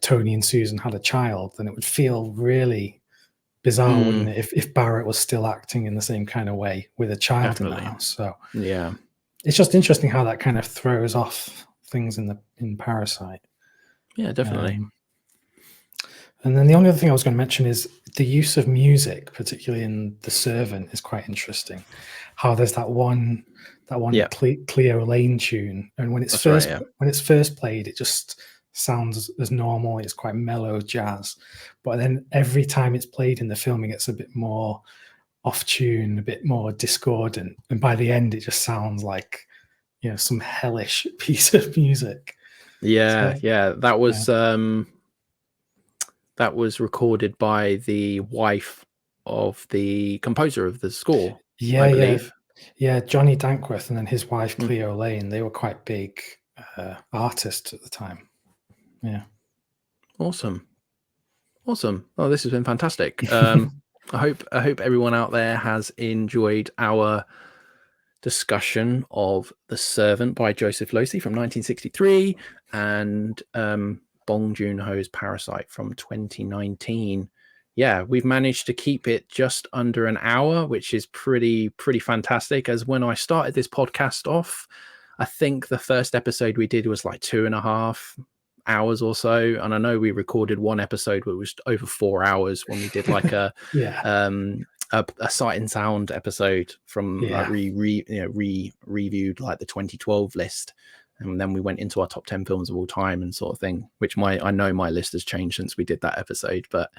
Tony and Susan had a child, then it would feel really bizarre, wouldn't it, if Barrett was still acting in the same kind of way with a child in the house. So it's just interesting how that kind of throws off things in Parasite. Definitely. And then the only other thing I was going to mention is the use of music, particularly in The Servant, is quite interesting. How there's that one Cleo Lane tune, and when it's first played, it just sounds as normal. It's quite mellow jazz, but then every time it's played in the film, it gets a bit more off tune, a bit more discordant, and by the end, it just sounds like some hellish piece of music. That was recorded by the wife of the composer of the score, I believe. Johnny Dankworth and then his wife Cleo Lane. They were quite big artists at the time. Awesome. Oh, this has been fantastic. I hope everyone out there has enjoyed our discussion of The Servant by Joseph Losey from 1963 and Bong Joon-ho's Parasite from 2019. yeah, we've managed to keep it just under an hour, which is pretty fantastic. As when I started this podcast off, I think the first episode we did was like 2.5 hours or so, and I know we recorded one episode where it was over 4 hours when we did like a Sight and Sound episode from like reviewed like the 2012 list, and then we went into our top 10 films of all time and sort of thing, which I know my list has changed since we did that episode, but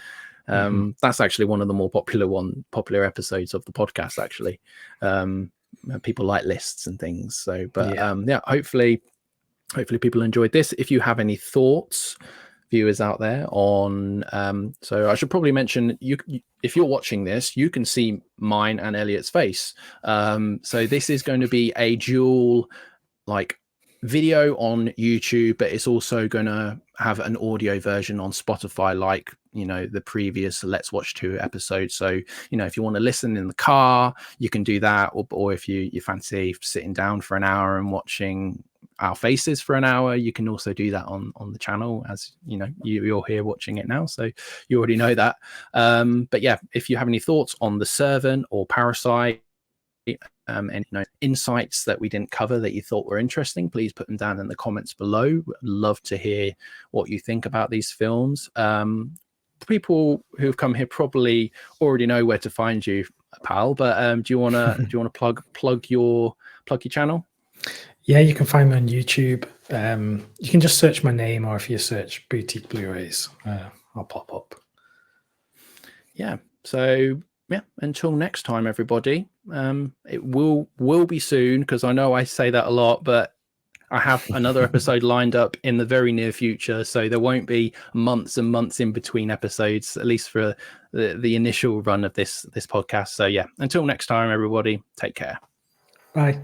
that's actually one of the more popular episodes of the podcast, actually. People like lists and things, so but hopefully people enjoyed this. If you have any thoughts, viewers out there, on so I should probably mention, you if you're watching this, you can see mine and Elliot's face, so this is going to be a dual like video on YouTube, but it's also going to have an audio version on Spotify, like, you know, the previous Let's Watch 2 episodes. So, you know, if you want to listen in the car, you can do that, or if you fancy sitting down for an hour and watching our faces for an hour, you can also do that on the channel. As you know, you're here watching it now, so you already know that. But yeah, if you have any thoughts on The Servant or Parasite, and insights that we didn't cover that you thought were interesting, please put them down in the comments below. Love to hear what you think about these films. People who've come here probably already know where to find you, pal, but do you want to plug your channel? Yeah, you can find me on YouTube. You can just search my name, or if you search Boutique Blu-rays, I'll pop up. Yeah, so yeah, until next time, everybody. It will be soon, because I know I say that a lot, but I have another episode lined up in the very near future, so there won't be months and months in between episodes, at least for the initial run of this podcast. So yeah, until next time, everybody, take care. Bye.